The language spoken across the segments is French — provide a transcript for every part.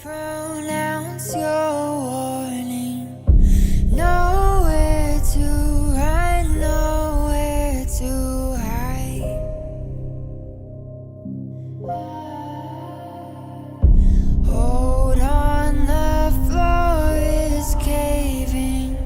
Pronounce your warning. Nowhere to run, nowhere to hide. Hold on, the floor is caving.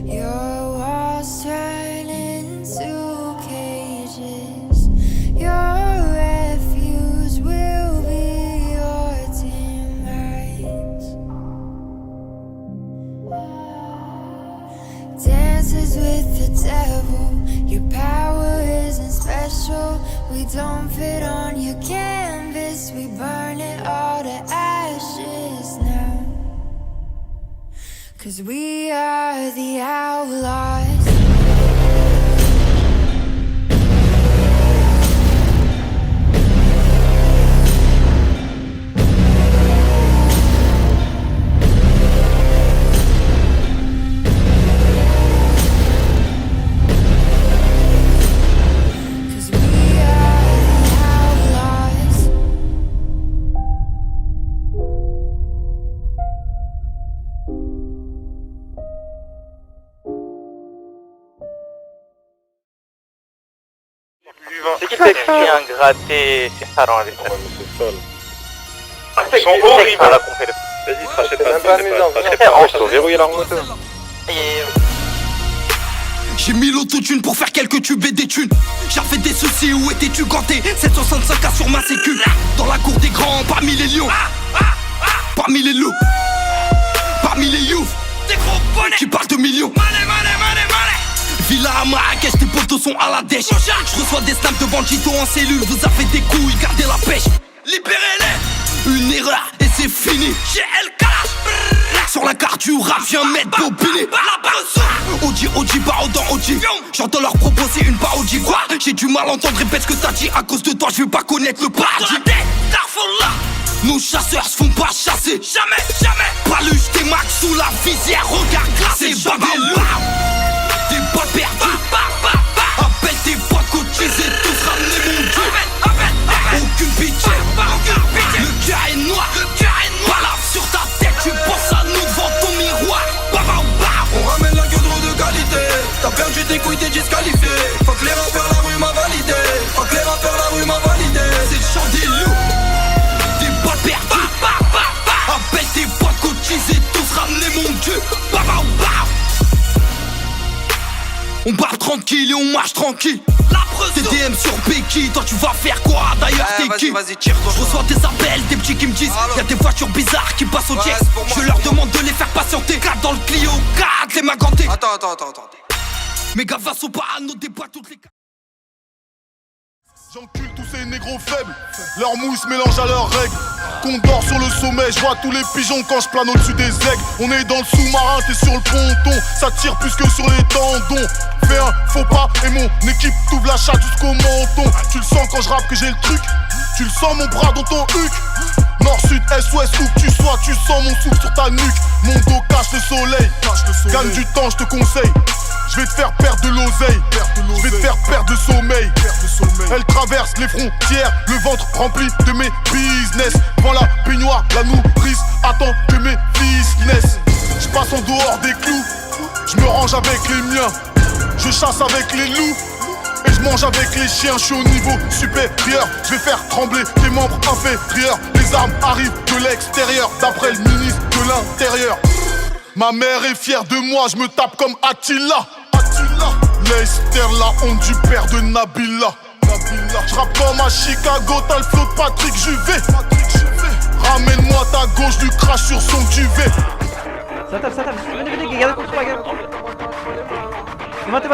Your walls turn into cages. Your refuse will be your teammates. Dances with the devil. Your power isn't special. We don't fit on your canvas. We burn it all to ashes now. 'Cause we are the outlaws. C'est qui t'a écrit un gratté ses parents avec ça? Ils sont horribles. Vas-y, crachez pas, c'est pas amusant. verrouillez la remoto. J'ai mis l'autotune pour faire quelques tubes et des thunes. J'ai fait des soucis, où étais-tu ganté? 765K sur ma sécu. Dans la cour des grands, parmi les lions, parmi les loups, parmi les youths, des gros bonnets qui parlent de millions. Villa à Marrakech, tes potos sont à la dèche. Je reçois des snaps de banditos en cellule. Vous avez des couilles, gardez la pêche. Libérez-les. Une erreur et c'est fini. J'ai El Kalash. Sur la carte du rap, viens mettre bobiné. OG, barreau dans OG. J'entends leur proposer une parodie. Quoi? J'ai du mal à entendre, répète ce que t'as dit. À cause de toi, je veux pas connaître le paradis. Nos chasseurs se font pas chasser. Jamais. Paluche, tes max sous la visière. Regard glacé, babelou. T'es pas perdu. Appelle tes potes cotisés, tous ramener mon dieu. Aucune pitié. Le cœur est noir. Balave sur ta tête, tu penses à nous devant ton miroir. On ramène la gueule de qualité. T'as perdu tes couilles, t'es disqualifié. Faut que les rappeurs la rue m'a validé. C'est le chant des loups. T'es pas perdu. Appelle tes potes cotisés, tous ramener mon dieu. On part tranquille et on marche tranquille. T'es DM sur Becky, toi tu vas faire quoi? D'ailleurs t'es qui? Vas-y, tire-toi. Je reçois des appels, des petits qui me disent y'a des voitures bizarres qui passent au jet. Je leur demande de les faire patienter. 4 dans le Clio, 4 les mains gantées. Attends. Mes gars sont pas à nos débats toutes les. J'encule tous ces négros faibles, leur mouille se mélange à leurs règles. Condor sur le sommet, je vois tous les pigeons quand je plane au-dessus des aigles. On est dans le sous-marin, t'es sur le ponton, ça tire plus que sur les tendons. Fais un faux pas et mon équipe t'ouvre la chatte jusqu'au menton. Tu le sens quand je rappe que j'ai le truc, tu le sens mon bras dans ton huc. Nord, sud, est, ouest, où que tu sois, tu sens mon souffle sur ta nuque. Mon dos cache le soleil, gagne du temps, je te conseille. Je vais te faire perdre de l'oseille, je vais te faire perdre le sommeil. Elle traverse les frontières, le ventre rempli de mes business. Devant la baignoire, la nourrice attend que mes fils naissent. Je passe en dehors des clous, je me range avec les miens. Je chasse avec les loups et je mange avec les chiens. Je suis au niveau supérieur, je vais faire trembler tes membres inférieurs. Les armes arrivent de l'extérieur, d'après le ministre de l'Intérieur. Ma mère est fière de moi, je me tape comme Attila. Leicester, la honte du père de Nabila. J'rappe comme à Chicago, t'as le flow de Patrick Juvet. Ramène-moi ta gauche, du crash sur son duvet. Ça tape, venez, garde contre moi, garde. Mate.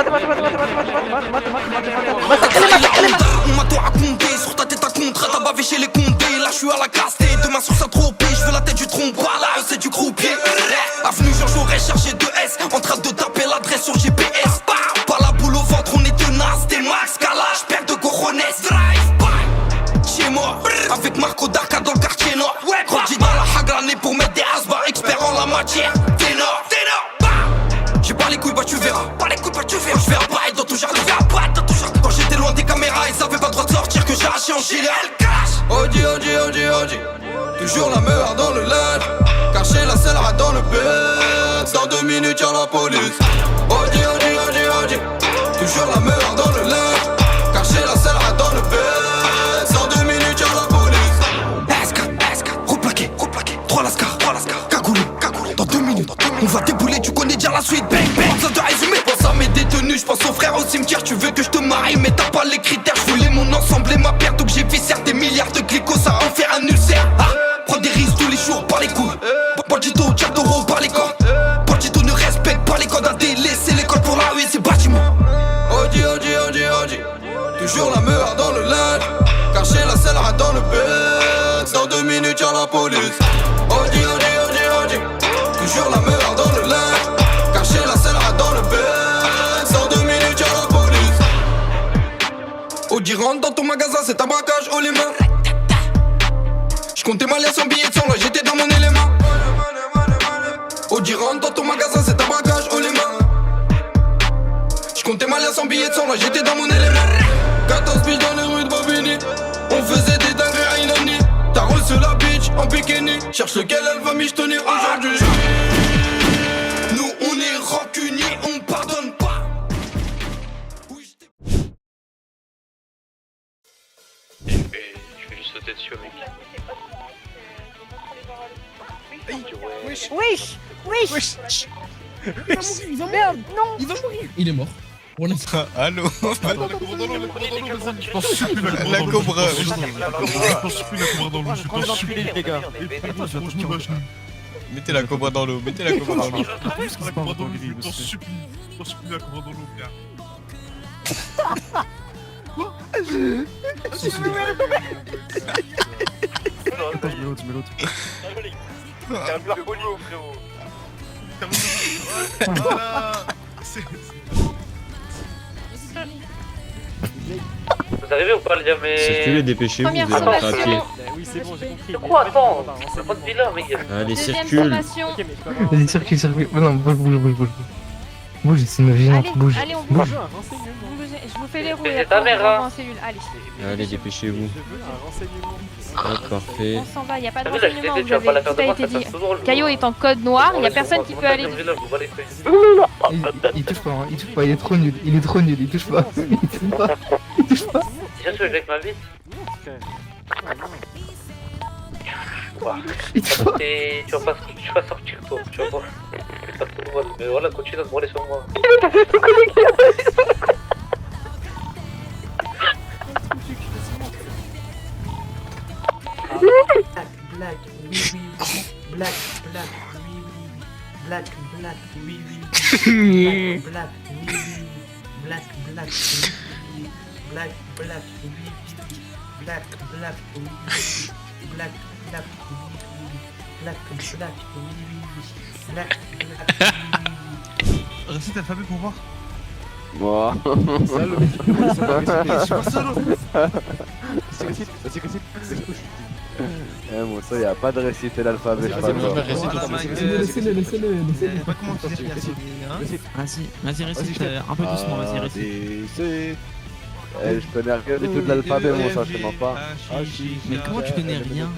On m'a tout raconté, sur ta tête à contrat, t'as bavé chez les condés. Là je suis à la castée, demain sur Saint-Tropez. Je veux la tête du tronc, là c'est du croupier. Avenue Georges Jaurès, cherché 2S, en train de taper l'adresse sur GPS. Pas la boule au ventre, on est tenace, t'es max, calage, père de coronets. Drive-by, chez moi, avec Marco Darka dans le quartier nord. Grandi dans la hagrané pour mettre des asbars, expert en la matière. Ténor, j'ai pas les couilles, bah tu verras. Je vais apparaître dans ton jardin. Quand j'étais loin des caméras, ils avaient pas le droit de sortir que j'ai haché en Chili. OG, toujours la meilleure dans le linge. Caché la sellera dans le bed. Dans 2 minutes y'a la police. Audi, Audi, Audi, Audi. Toujours la meilleure dans le linge. Caché la sellera dans le bed. Dans 2 minutes y'a la police. SK, replaqué, 3 lascar, cagoulé, dans 2 minutes, on va débouler, tu connais déjà la suite, bang, bang, besoin de résumer. Pense à mes détenus, j'pense aux frères au cimetière, tu veux que je te marie, mais t'as pas les critères, j'voulais mon ensemble et ma paire, donc j'ai viscéré des milliards de glycos, ça en faire un ulcère. Ah, prends des risques tous les jours par les couilles, Bandito, Tchadoro par les cordes, Bandito ne respecte pas les codes à délaisser l'école pour la rue, c'est bâtiment. Audi, Audi, Audi, Audi. Toujours la meilleure dans le linge. Caché la sellera dans le bed. Dans 2 minutes y'a la police. Audi, Audi, Audi, Audi. Toujours la meilleure dans le linge. Caché la sellera dans le bed. Dans 2 minutes y'a la police. Audi rentre dans ton magasin, c'est un braquage haut les mains. J'comptais ma liasse en billets de 100, là j'étais dans mon élément. Audi rentre dans ton magasin, c'est un braquage haut les mains. J'comptais ma liasse en billets de 100, là j'étais dans mon élément. 14 biches dans les rues de Bobigny. On faisait des dingueries à Inani. T'as reçu la bitch en bikini. Cherche lequel elle va michetonner aujourd'hui. Nous on est rancuniers, on pardonne pas. Je vais juste sauter dessus au mec. Wesh. Merde, non. Il est mort. On est Allô. La cobra. Je pense plus la cobra dans l'eau. Je pense plus les gars. Mettez la cobra dans l'eau. Mettez la cobra dans l'eau. La cobra dans l'eau, Je pense plus la cobra dans l'eau, gars. Attends, je mets l'autre. C'est un barbolio, frérot. Voilà. Vous arrivez ou pas, les gars, mais... Circulez, dépêchez-vous, Première vous êtes sommation. à pied. Oui, c'est bon, j'ai compris. De quoi, attends? Y'a pas de villa, mec. Allez, Deuxième circule. sommation. Ok, mais je peux avoir Vas-y, circule. Oh non, bouge. Bouge, c'est une gênante, bouge. Allez, on un bouge. renseignement. Je vous fais les roues. C'est et ta après, mère, on hein. va en cellule. Allez, Allez, dépêchez-vous. Je veux un renseignement. Ah, parfait. on s'en va. Il n'y a pas de T'as vu, la renseignement. JTT, Vous tu vas pas la avez faire tout de a moi, été ça dit. passe toujours. Caillot est en code noir. Il n'y a personne qui peut aller. Il touche pas, il est trop nul, il touche pas. Il touche pas. Déjà, tu veux avec ma vie? Il touche pas. Tu vas sortir, toi. Tu vas voir. Mais voilà, continue à te branler sur moi. Black, oui, oui, black, oui, oui, black, oui, oui, black, oui, oui, black, oui, oui, black, oui, oui, black, oui, oui, black, oui, oui, black, oui, oui, black, Récite l'alphabet pour voir. Moi. Moi, ça, y'a pas de réciter l'alphabet, je sais pas quoi. Laissez-le. Vas-y, récite un peu doucement, vas-y, récite. Je connais rien du tout de l'alphabet, moi, ça, je sais pas. Mais comment tu connais rien?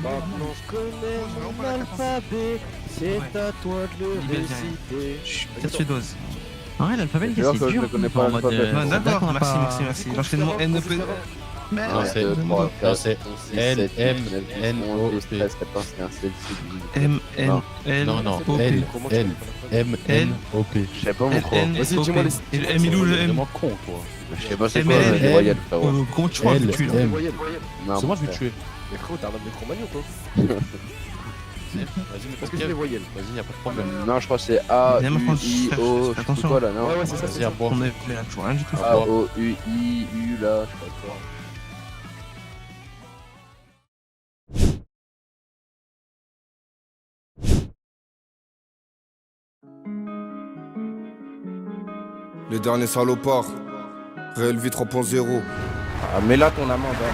Maintenant je connais mon alphabet, c'est à toi de le réciter. Chut, suédoise. En vrai, l'alphabet, C'est sûr c'est que je dur. ne connais Enfin, pas en mode, l'alphabet. d'accord, merci. L'enchaînement N, E, P. Non, c'est L, M, N, O, P. M, N, L, Non, O, P. L, M, N, O, P. Je sais pas, mon gros. Vas-y, dis-moi les. Et le M, il est où le M? Je sais pas, c'est M, quoi L, les voyelles, frérot. Comment tu vois que tu es là? Non, C'est moi, je vais frère. tuer. Mais frérot, t'as un micromanie ou quoi? Vas-y, mais parce que c'est les voyelles. Vas-y, y'a pas de problème. Non, je crois que c'est A, U, I, O, je sais plus quoi là, non? Ouais, c'est ça, c'est ça. On est là, toujours rien du tout. A, O, U, I, U là, je sais pas quoi. Les derniers salopards. Réel vie 3.0. Ah, mets là ton amende. Hein.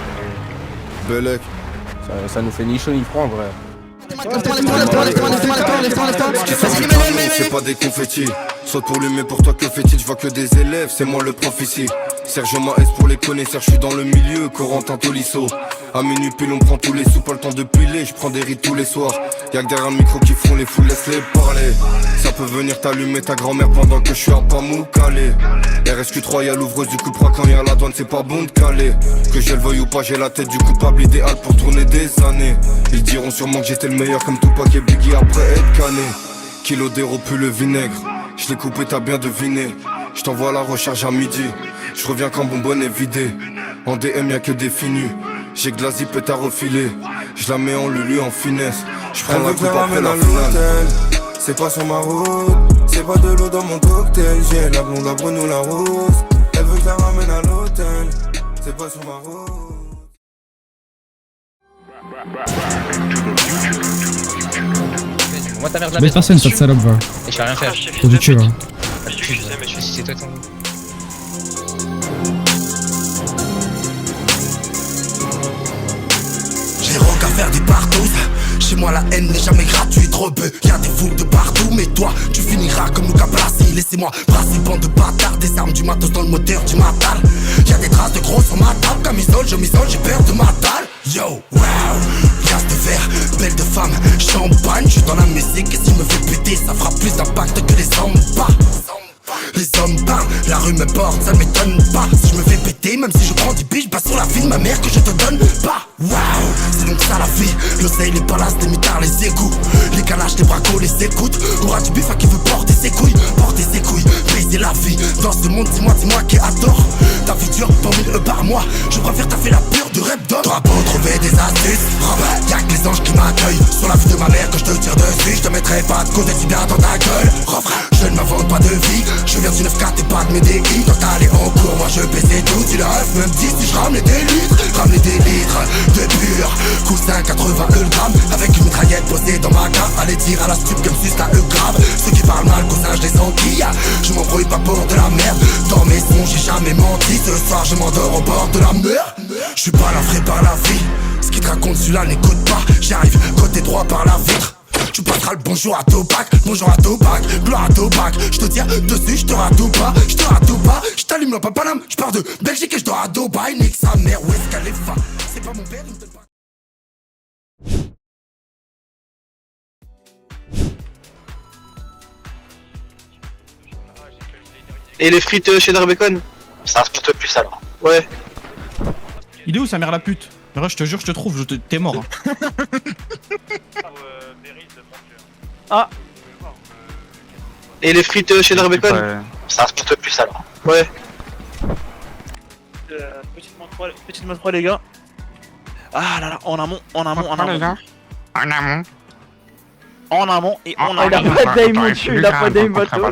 Belek. Ça nous fait ni chaud ni froid en vrai. C'est pas des confettis. Saute pour lui, mais pour toi que fait-il? Je vois que des élèves, c'est moi le prof ici. Sergio Maes pour les connaisseurs, je suis dans le milieu, Corentin Tolisso. À minuit pile on prend tous les sous, pas le temps de piler, je prends des rides tous les soirs. Y'a que derrière un micro qui font les fous, laisse-les parler. Ça peut venir t'allumer ta grand-mère pendant que je suis à Pamukkale. RSQ3 y'a l'ouvreuse du Cupra, quand y'a la douane c'est pas bon de caler. Que je le veuille ou pas, j'ai la tête du coupable idéal pour tourner des années. Ils diront sûrement que j'étais le meilleur comme Tupac et Biggie après être cané. Kilo d'héros plus le vinaigre, je l'ai coupé t'as bien deviné. Je t'envoie la recharge à midi, je reviens quand bonbonne est vidé. En DM y'a que des finus, j'ai que la zip et t'as refilé. Je la mets en lulu en finesse, je prends la coupe après la finale. C'est pas sur ma route, c'est pas de l'eau dans mon cocktail. J'ai la blonde, la brune ou la rose. Elle veut que je la ramène à l'hôtel, c'est pas sur ma route. Moi ta mère de la Mais personne, cette salope va. Et je vais rien faire. Faut du tuer, va. Je sais, mais je sais si c'est toi ton. J'ai qu'à faire des partous. Chez moi la haine n'est jamais gratuite, rebeu. Y'a des foules de partout, mais toi tu finiras comme Luca Brasi. Laissez-moi brasser bande de bâtards, des armes du matos dans le moteur du matal. Y'a des traces de gros sur ma table, camisole, je m'isole, j'ai peur de ma dalle. Yo, wow, glace de verre, belle de femme, champagne. Je suis dans la musique et s'il me fait péter, ça fera plus d'impact que les sambas. Les hommes parlent, la rue me porte, ça ne m'étonne pas. Si je me fais péter, même si je prends 10 billes, je passe sur la vie de ma mère que je te donne pas. Waouh, c'est donc ça la vie. L'oseille, les palaces, les mitards, les égouts. Les calages, les bracos, les écoutes. Aura du bif à qui veut porter ses couilles. Porter ses couilles, briser la vie. Dans ce monde, dis-moi qui adore. Ta vie dure pour 1000 par mois. Je préfère taffer la pure du rap d'homme. T'auras beau trouver des astuces, y'a que les anges qui m'accueillent. Sur la vie de ma mère que je te tire dessus. Je te mettrai pas de côté si bien dans ta gueule. Je ne m'invente pas de vie. Je viens du 9-4 et pas de mes déguis. Toi t'allais en cours, moi je baissais tout. Tu le rêves, même 10 si je ramenais des litres. Ramener des litres de pur. Coussin 80 gramme. Avec une mitraillette posée dans ma cave. Allez dire à la stup comme si c'était grave. Ceux qui parlent mal, cousin je les enquille. Je m'embrouille pas pour de la merde. Dans mes sons j'ai jamais menti. Ce soir je m'endors au bord de la mer. Je suis pas lavré par la vie. Ce qui te raconte celui-là n'écoute pas. J'arrive côté droit par la vitre. Tu passeras le bonjour à Topac, bonjour à Topac, gloire à Topac. Je te tire dessus, je te rate pas, je te rate pas. Je t'allume le papanam, je pars de Belgique et je dors à Dubaï. Nique sa mère, où est-ce qu'elle est fa? C'est pas mon père, il me donne pas. Et les frites cheddar bacon? Ça reste plutôt plus alors. Ouais. Il est où sa mère la pute? Mais je te jure, je te trouve, t'es mort. Hein. Ah. Et les frites cheddar bacon? Ça reste plutôt plus alors. Ouais. Petite main 3 les gars. Ah là là, en amont. En amont et en Il a pas d'aim au-dessus, il a pas d'aim bateau.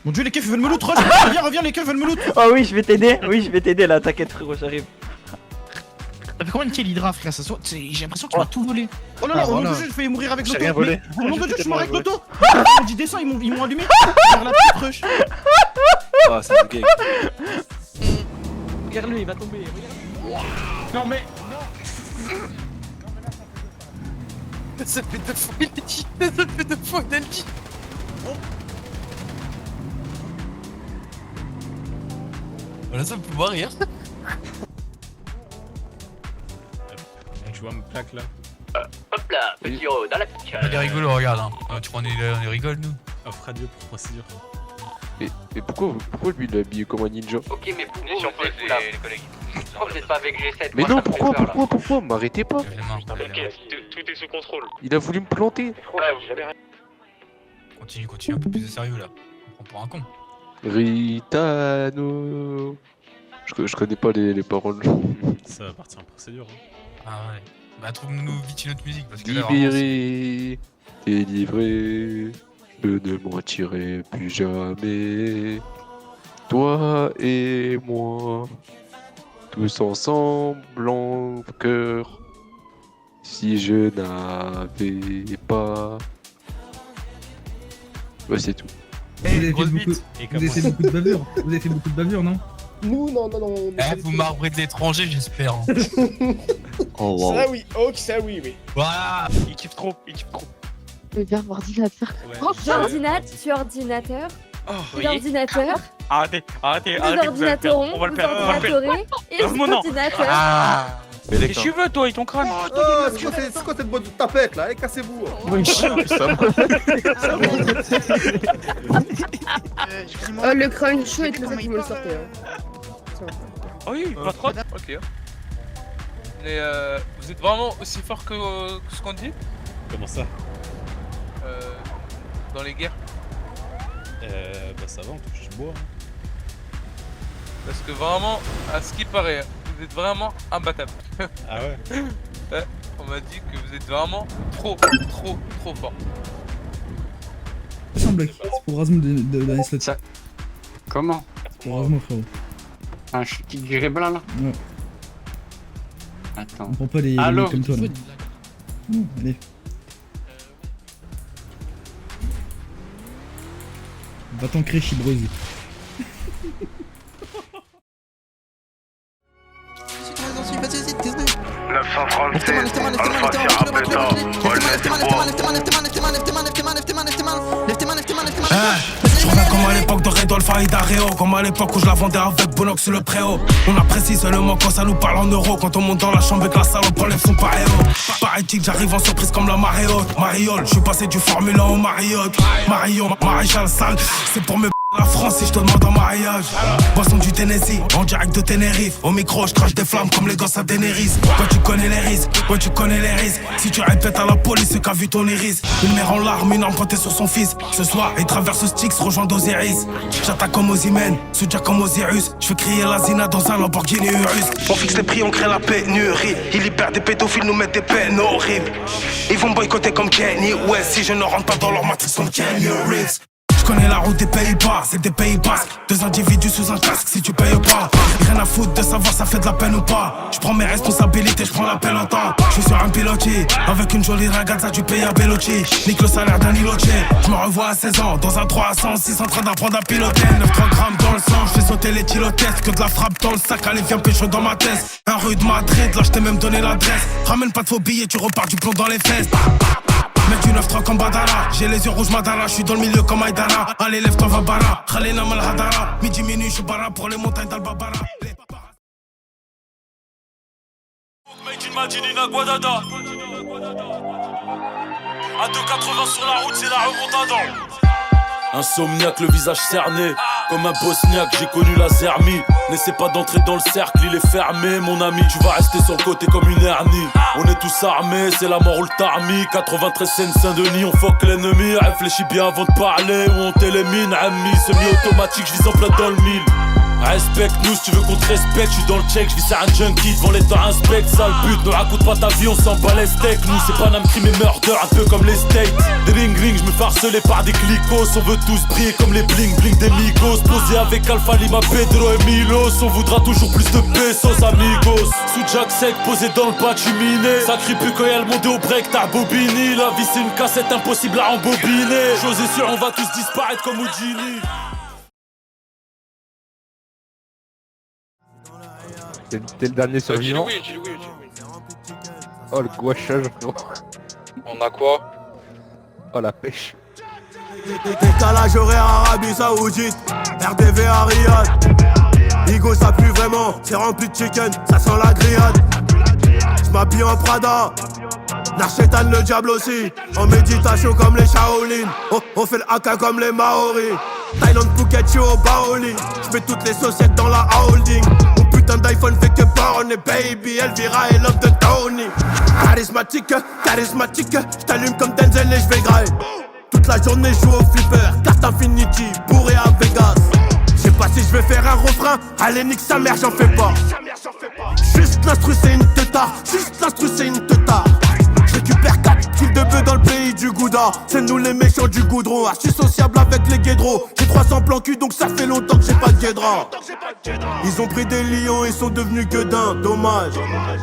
Mon dieu, les keufs veulent me loot, reviens, les keufs veulent me loot. Oh oui, je vais t'aider là, t'inquiète frérot, j'arrive. T'as fait combien de kills Hydra, frère? J'ai l'impression que tu m'as tout volé. Oh là là, au nom de Dieu, je fais mourir avec l'auto. Au nom de Dieu, je meurs avec l'auto. On me dit descends, ils m'ont allumé. Vers la petite rush. Ah, c'est bugué. Regarde lui, il va tomber. Non mais. Ça fait 2 fois il a dit. Ça fait 2 fois il a dit. Voilà, ça me fait voir rire. Je vois une plaque là. Hop là, petit haut, dans la picture. On est rigolo, regarde. Hein. Tu crois on est rigole nous? Offre radio pour procédure. Mais pourquoi lui il est habillé comme un ninja? Ok, mais pourquoi vous êtes là, les collègues? Pourquoi vous êtes pas avec G7? Mais non, pourquoi? M'arrêtez pas. T'inquiète, tout est sous contrôle. Il a voulu me planter. Continue, un peu plus de sérieux là. On prend pour un con. Ritano. Je connais pas les paroles. Ça appartient à procédure. Hein. Ah ouais. Bah trouve-nous vite une autre musique parce que là, libéré, délivré, je ne mentirai plus jamais. Toi et moi, tous ensemble en cœur. Si je n'avais pas... Ouais, c'est tout. Vous avez fait beaucoup de bavures. Vous avez fait beaucoup de bavures, non? Nous, non. Vous marbrez de l'étranger, j'espère. Oh, wow. Ça, oui. Ok, ça, oui. Voilà. Il kiffe trop. Le verbe ordinateur. Sur ordinateur. L'ordinateur. Arrêtez. L'ordinatoron. On va le perdre. Et l'ordinateur. Les cheveux, toi, et ton crâne. Oh, c'est quoi cette boîte de tapette là? Allez, cassez-vous. Le crâne chaud et tout ça qui me le sortait. Ah oui, pas trop. Ok. Mais vous êtes vraiment aussi fort que ce qu'on dit? Comment ça? Dans les guerres? Bah ça va, on touche du bois. Parce que vraiment, à ce qui paraît, vous êtes vraiment imbattable. Ah ouais? Ouais, on m'a dit que vous êtes vraiment trop fort. C'est un blague. C'est pour Razmo de la S7. Ça... Comment? C'est pour Razmo, frérot. Un petit gris blanc là? Ouais. Attends. On prend pas les Allô? mecs comme toi là. Non, allez. Va t'ancrer, chibreuse. Je reviens comme à l'époque de Redolph Aidareo, comme à l'époque où je la vendais avec Bonox sur le préau. On apprécie seulement quand ça nous parle en euros. Quand on monte dans la chambre et que la salope enlève son paréo. Paraît-il que j'arrive en surprise comme la marée haute. Mariole, je suis passé du Formule 1 au Marriott. Marion, Maréchal Sale, c'est pour me la France si je te demande en mariage. Boisson du Tennessee, en direct de Tenerife. Au micro, je crache des flammes comme les gosses à Daenerys. Ouais, tu connais les risques, ouais, tu connais les risques. Si tu répètes à la police ce qu'a vu ton iris. Une mère en larmes, une arme pointée sur son fils. Ce soir, il traverse Styx, rejoint d'Osiris. J'attaque comme Ozymen, soutien comme Osiris. Je fais crier la Zina dans un Lamborghini Urus. On fixe les prix, on crée la pénurie. Ils libèrent des pédophiles, nous mettent des peines horribles. Ils vont me boycotter comme Kenny West. Si je ne rentre pas dans leur matrice comme Kenny Reeves. Je connais la route des Pays-Bas, c'est des Pays Basques. Deux individus sous un casque si tu payes pas. Rien à foutre de savoir ça fait de la peine ou pas. Je prends mes responsabilités, je prends la peine en temps. Je suis sur un pilotis, avec une jolie ragazza du pays à Bellocci. Nique le salaire d'un îlotier. Je me revois à 16 ans, dans un 306 en train d'apprendre à piloter. 9-3 grammes dans le sang, je fais sauter les tylotests. Que de la frappe dans le sac, allez viens pécho dans ma tête. Un rue de Madrid, là je t'ai même donné l'adresse. Ramène pas de faux billets, tu repars du plomb dans les fesses. Mec du 9-3 comme Badara. J'ai les yeux rouges Madara, je suis dans le milieu comme Aïdara. Allez lève-toi va bara, Khalena mal hadara. Midi minuit je suis bara pour les montagnes d'Al-Babara. Made in Madinina Guadada. À 2,80 sur la route, c'est la remontada. Insomniaque, le visage cerné. Comme un bosniaque, j'ai connu la zermie. N'essaie pas d'entrer dans le cercle, il est fermé, mon ami. Tu vas rester sur le côté comme une hernie. On est tous armés, c'est la mort ou le tarmi. 93 Seine-Saint-Denis, on fuck l'ennemi. Réfléchis bien avant de parler, ou on t'élimine. Ami, semi-automatique, je vise en plein dans le mille. Respecte-nous si tu veux qu'on te respecte. Je suis dans le check, je vis c'est un junkie devant les temps inspect. Sale but, ne raconte pas ta vie, on s'en bat les steaks. Nous c'est pas Nam crime et murder, un peu comme les States. Des ring ring, je me fais harceler par des clicos. On veut tous briller comme les bling bling des migos. Posé avec Alpha Lima, Pedro et Milos. On voudra toujours plus de pesos amigos. Sous Jack sec, posé dans le batuminé. Ça crie plus quand y'a le monde au break, t'as Bobini. La vie c'est une cassette impossible à embobiner. Chose est sûre, on va tous disparaître comme Houdini. T'es le dernier survivant. Oh le gouachage frérot. On a quoi? Oh la pêche. Décalage horaire Arabie Saoudite, RDV à Riyad. Igo ça pue vraiment, c'est rempli de chicken, ça sent la grillade. J'm'habille en Prada, Narchetan le diable aussi. En méditation comme les Shaolin, on fait le haka comme les Maoris. Thaïlande, Phuket, je suis au Baoli. J'mets toutes les sociétés dans la holding. Mon putain d'iPhone fait que borner baby. Elvira et Love de Tony. Charismatique, charismatique. J't'allume comme Denzel et j'vais grailler. Toute la journée je joue au flipper. Carte Infinity, bourré à Vegas. J'sais pas si j'vais faire un refrain. Allez nique sa mère, j'en fais pas. Juste l'instru c'est une teutard. Juste l'instru c'est une teutard. J'récupère 4 kilos de bœuf dans le pays du du gouda, c'est nous les méchants du goudron. Archi sociable avec les guédros. J'ai 300 plans cul donc ça fait longtemps que j'ai pas de guédra. Ils ont pris des lions et sont devenus gueudins, dommage.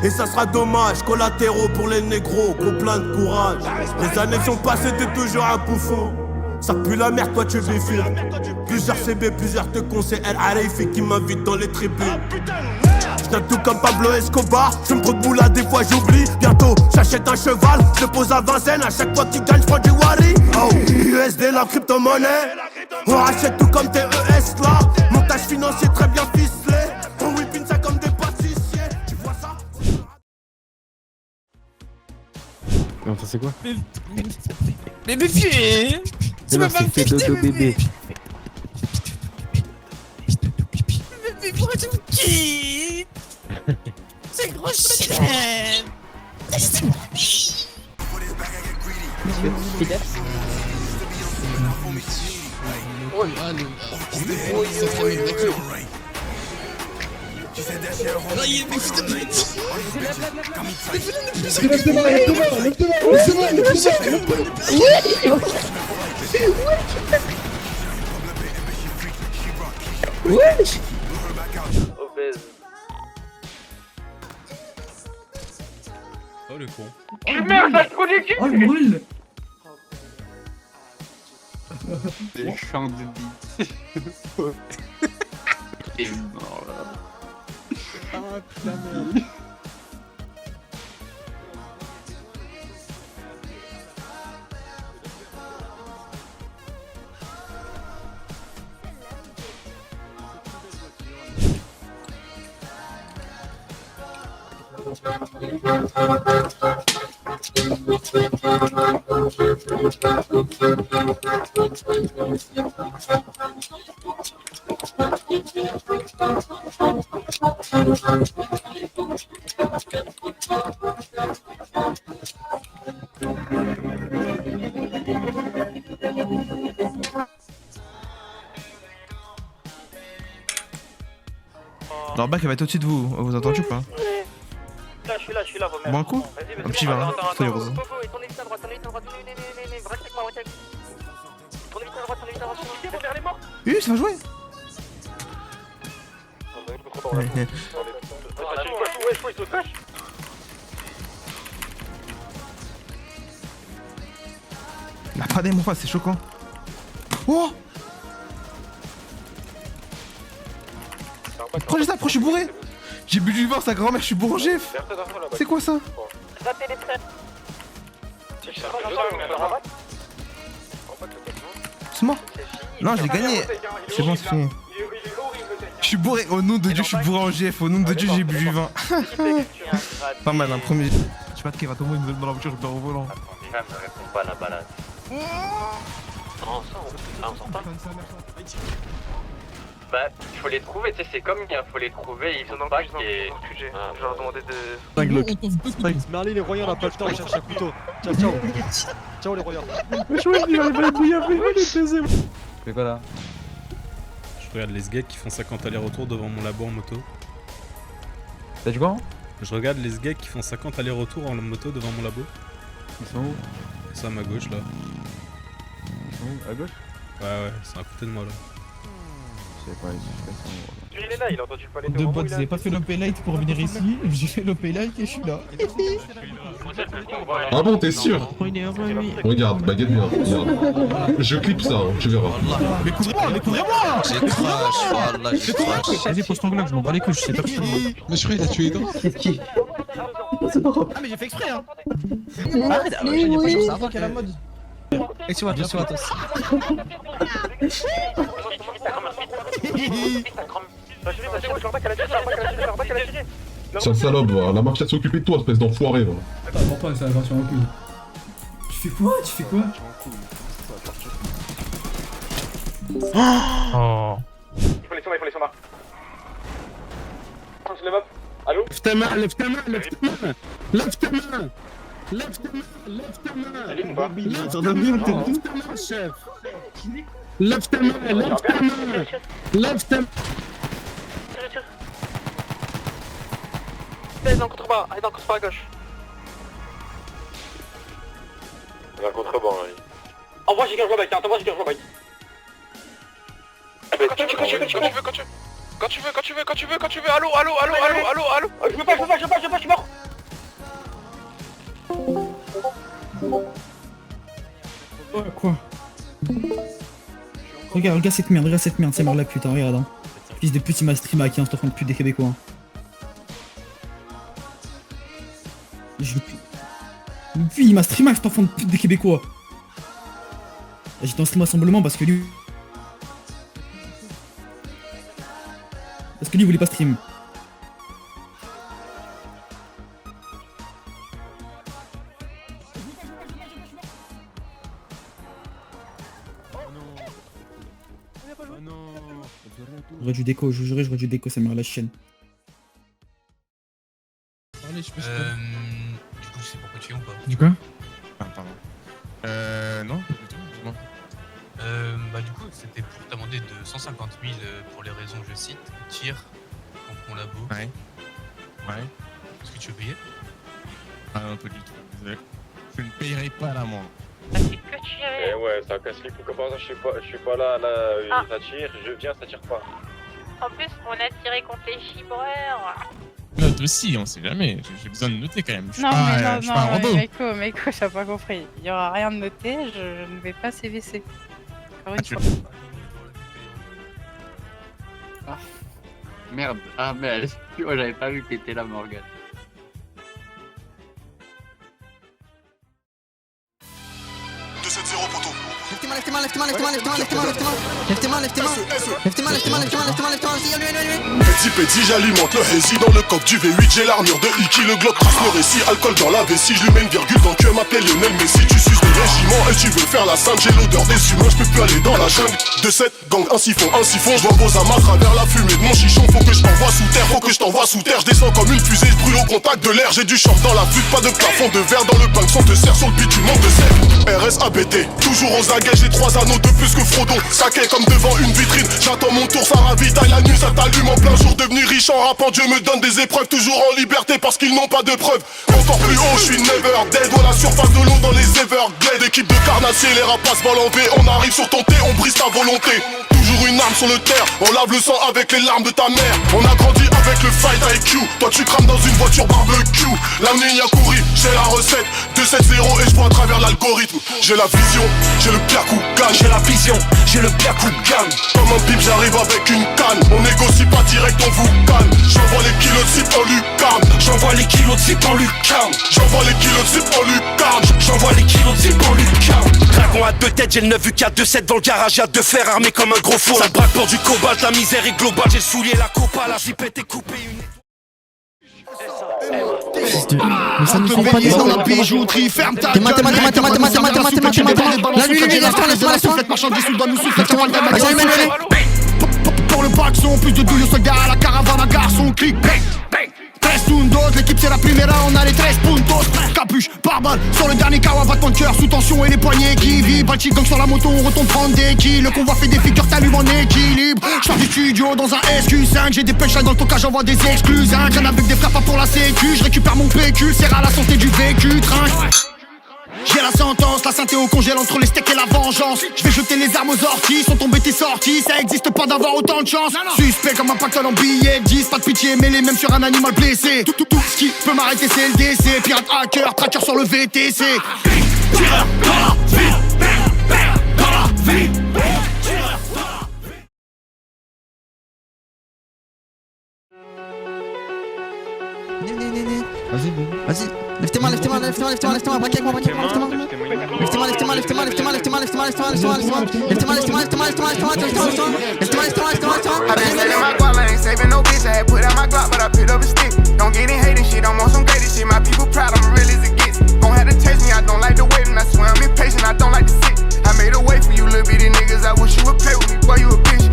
Et ça sera dommage, collatéraux pour les négros, gros plein de courage. Les années sont passées, t'es toujours un bouffon. Ça pue la merde, toi tu bifures. Plusieurs CB, plusieurs te conseils. El Arifi qui m'invite dans les tribunes. J'viens tout comme Pablo Escobar. J'me trop de boula, des fois j'oublie. Bientôt j'achète un cheval, je le pose à Vincennes. À chaque fois qu'il gagne, j'prends du Wari. Oh, USD, la crypto-monnaie. On rachète tout comme tes ES là. Montage financier très bien ficelé. On whippine ça comme des pâtissiers. Tu vois ça? Non, ça c'est quoi? Mais méfiez! C'est pas fait dodo bébé. Mais pourquoi tu me quittes? C'est une grosse chaîne! Oh là là. Oh le con. Merde, ça se produit qui? Oh le brûle. Des champs de bite. Et mort là. Ah putain merde. Leur bac elle va être au-dessus de vous, vous avez entendu ou pas? Là, je suis là, vos mères. Bon un coup? Un petit vin, hein, soyez rose. Tournez vite à droite, tournez vite à droite, reste avec moi, reste avec moi. Tournez vite à droite, tournez vite à droite, vers les morts. Ça va jouer! Il a pas des mon face, c'est choquant. Oh! Proche ça, proche, je suis bourré! J'ai bu du vin, sa grand-mère, je suis bourré en gif! C'est quoi ça? C'est mort? Non, je l'ai gagné! C'est bon, c'est fini. Je suis bourré, au nom de Dieu, je suis bourré en GF, au nom de Dieu, j'ai bu du vin. Pas mal, un premier. Je sais pas de Kev, attends-moi une nouvelle dans la voiture, je dors au volant. Déjà, ne réponds pas à la balade. Non, ça, on sort pas. Bah, faut les trouver, tu sais, c'est comme il faut les trouver, ils sont dans le bac et... Je leur demandais de... Merlin, les royaux, on a pas le temps, on cherche un couteau. Ciao, ciao. Ciao, les royaux. Mais chouette, il va bouillaffer, il est pesé. Fais quoi là? Je regarde les sgeeks qui font 50 allers-retours devant mon labo en moto. T'as dit quoi? Je regarde les sgeeks qui font 50 allers-retours en moto devant mon labo. Ils sont où? Ils sont à ma gauche là. Ils sont où? À gauche? Ouais, c'est à côté de moi là. Je sais pas, Il est là, il a entendu parler de Deux bots, ils avaient pas fait l'OP Light pour venir ici, j'ai fait l'OP Light et je suis là. Ah bon, t'es sûr? Regarde, baguette bien, regarde. Je clip ça, tu verras. Mais couvrez-moi! J'ai crash, voilà, j'ai crash. Vas-y, pose ton glock, je m'en bats les couilles, je sais pas qui. Mais je crois qu'il a tué dans. C'est qui? Ah, mais j'ai fait exprès, hein! Arrête, oui. C'est un truc à la mode. Excuse-moi, tous. Tiens, salope, va. La marche à s'occuper de toi, espèce d'enfoiré, va. Pourquoi ça va partir en couille? Tu fais quoi? Oh. Il faut les sommaires. Je lève up. Allô? Lève ta main, lève ta main, lève ta main! Lève ta main! Lève ta main, lève ta main! Salut ou pas? Lève ta main, chef! Lève ta main, lève ta main! Lève ta main! Allez dans le contrebas à gauche. On a un contreband là. Envoie chez George Bike, envoie chez George Bike. Quand tu veux, allô. Je veux pas, je suis mort. Quoi? Regarde cette merde, c'est mort la pute, hein, regarde. Hein. Fils de pute, il m'a stream à qui, on se de pute des Québécois. Hein. Puis il m'a stream à cet enfant de pute des Québécois. J'étais en stream rassemblement parce que lui... il voulait pas stream. J'aurais dû déco, je vous jurais, j'aurais dû déco, ça m'a la chienne. Allez, je peux. Du coup, je sais pourquoi tu es ou pas. Du quoi? Ah, pardon. Non, pas du tout, dis-moi. Bah, du coup, c'était pour te demander de 150 000 pour les raisons, je cite, tir contre mon labo. Ouais. Est-ce que tu veux payer? Ah non, pas du tout, désolé. Je ne payerai pas l'amende. Eh ouais, ça casse les couilles, comme ça, je suis pas là, ça tire, je viens, ça tire pas. En plus, on a tiré contre les chibreurs. Note aussi, on sait jamais, j'ai besoin de noter quand même. Je suis Non, pas, je suis pas un robot. Meiko, j'ai pas compris. Il y aura rien de noté, je ne vais pas CVC. Encore une fois. Ah. Merde, ah mais j'avais pas vu que t'étais là, Morgane. Petit, j'alimente le hazy dans le coffre du V8. J'ai l'armure de Iki, le Glock trace le récit. Alcool dans la vessie, je lui mets une virgule dans le cul. M'appelle Lionel Messi, tu suces le régiment et tu veux faire la sainte. J'ai l'odeur des humains, je peux plus aller dans la jungle. De cette gang, un siphon, je vois vos amas à travers la fumée de mon chichon. Faut que je t'envoie sous terre, je descends comme une fusée, je brûle au contact de l'air. J'ai du short dans la flûte, pas de plafond de verre dans le punk. Son te serre sur le bitume, monte de sec. RSABT, toujours aux aguets, j'ai 3 anneaux de plus que Frodon. Saqué comme devant une vitrine, j'attends mon tour, ça ravitaille la nuit, ça t'allume en plein jour. Devenu riche en rappant, Dieu me donne des épreuves, toujours en liberté parce qu'ils n'ont pas de preuves. Encore plus haut, je suis never dead, à la surface de l'eau dans les Everglades. Équipe de carnassiers, les rapaces volent en V, on arrive sur ton thé, on brise ta volonté. Toujours une arme sur le terre, on lave le sang avec les larmes de ta mère. On a grandi avec le fight IQ, toi tu crames dans une voiture barbecue. L'avenir y a couru, j'ai la recette, 2-7-0 et je vois à travers l'algorithme. J'ai la vision, j'ai le Biakou gagne. J'ai la vision, j'ai le Biakou gagne. Comme un bip j'arrive avec une canne, on négocie pas direct, on vous calme. J'envoie les kilos de cible en lucarne, j'envoie les kilos de cible en lucarne. J'envoie les kilos de cible en lucarne, j'envoie les kilos de cible en lucarne. Dragon à 2 têtes, j'ai le 9 UK 2-7 dans le garage, y'a 2 fers armés comme un gros four. Ça braque pour du cobalt, la misère est globale. J'ai souillé la copa, la zipette est coupée. Mais ça ne sont pas des dans la bijouterie, ferme ta gueule. Laisse-moi. Pour le baxon, plus de douilles au soldat, la caravane à garçon, clic. Tres segundos, l'équipe c'est la primera, on a les 13 puntos. Capuche, pare-balles, sur le dernier kawa, battement de cœur, sous tension et les poignets qui vibrent. Baltic gang sur la moto, on retombe prendre des kills. Le convoi fait des figures, t'allumes en équilibre. J'sors du studio dans un SQ5, j'ai des punchlines dans le tocage, j'envoie des exclus. Un traîne avec des frères, pas pour la sécu. J'récupère mon PQ, c'est à la santé du vécu, trinque. J'ai la sentence, la synthé au congèle entre les steaks et la vengeance. Je vais jeter les armes aux orties, sont tombés tes sorties. Ça existe pas d'avoir autant de chance. Suspect comme un pactole en billet 10, pas de pitié, mêlé même sur un animal blessé. Tout ce qui peut m'arrêter c'est le DC. Pirate hacker, tracker sur le VTC. Tireur dans la ville, dans la ville. Tireur dans la ville. Vas-y. Lève-tes-moi, braquez avec moi, lève-tes-moi. Saving no bitch, I had put out my Glock, but I picked up a stick. Don't get in hating shit, I'm on some greatest shit. My people proud, I'm real as it gets. Gon' have to taste me, I don't like the waiting. I swear I'm impatient, I don't like to sit. I made a way for you little bitty niggas. I wish you would play with me, boy, you a bitch.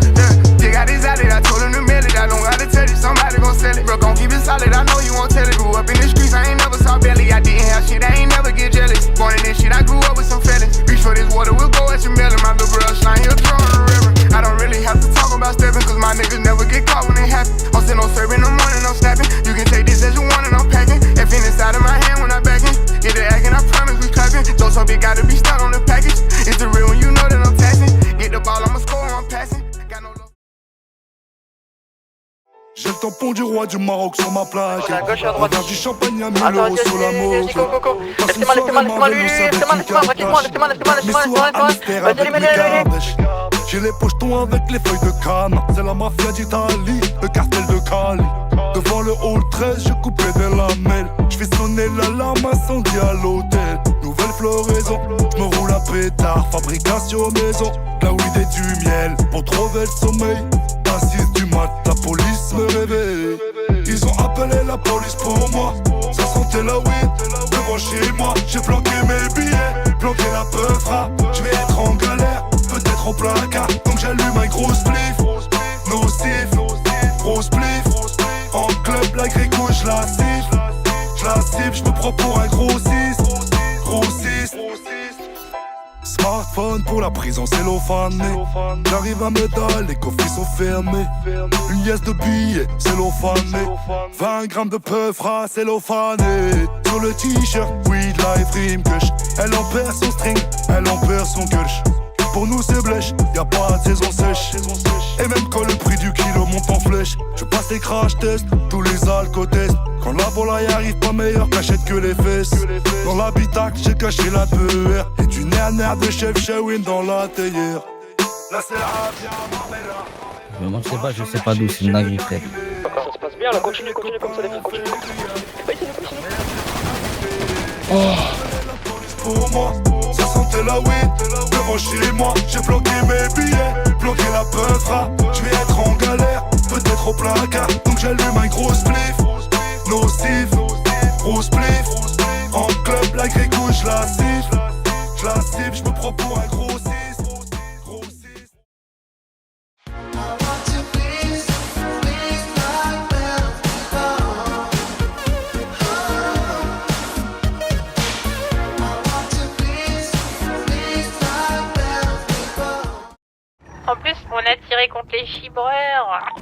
Dig out his outlet, I told him to mail it. I don't gotta tell it, somebody gon' sell it. Bro, gon' keep it solid, I know you won't tell it. Grew up in the streets, I ain't never saw belly. I didn't have shit, I ain't never get jealous. Born in this shit, I grew up with some feelings. Reach for this water, we'll go at your melon. My little bro slime, he'll throw in the river. I don't really have to talk about stepping, cause my niggas never get caught when they happen. I'm still on serving in the morning, I'm snapping. You can take this as you want and I'm packing. If in inside of my hand when shampoing du roi du Maroc sur ma plage. À gauche et à droite. On du champagne à 1000 Attends, euros sur la moto. Laissez-moi, j'ai les pochetons avec les feuilles de canne. C'est la mafia d'Italie, le cartel de Cali. Devant le hall 13, je coupais des lamelles. Je fais sonner l'alarme incendie à l'hôtel. Nouvelle floraison, je me roule un pétard. Fabrication maison, la weed et du miel. Pour trouver le sommeil, à 6 du mat, la police me réveille. Ils ont appelé la police pour moi. Ça sentait la weed devant chez moi. J'ai planqué mes billets, planqué la peufra. Je vais être en galère, peut-être au placard. Donc j'allume un gros spliff, nocif, gros spliff. En club, la gréco, je la cible, je me prends pour un gros 6. Smartphone pour la prison cellophanée. J'arrive à Medal, les coffres sont fermés. Une liasse de billets cellophanée. 20 grammes de peufra cellophanée. Sur le t-shirt, weed life rime kush. Elle en perd son string, elle en perd son kush. Pour nous c'est blèche, y'a pas de saison sèche. Et même quand le prix du kilo monte en flèche, je passe les crash tests, tous les alcotests. Quand la volaille arrive pas meilleure cachette que les fesses. Dans l'habitacle j'ai caché la peur. Et du nerf de chef Shawin dans la théière. Là c'est la bien Mais moi je sais pas d'où, c'est une dinguerie frère. Ça se passe bien là, continue comme ça les filles, continue. Pour moi, ça sentait la weed devant chez moi. J'ai planqué mes billets, planqué la peufra. Je vais être en galère, peut-être au placard. Donc j'allume un gros spliff, nocif, gros spliff. En club, la gréco, je la cible, je me prends pour un gros 6. En plus, on a tiré contre les chibreurs.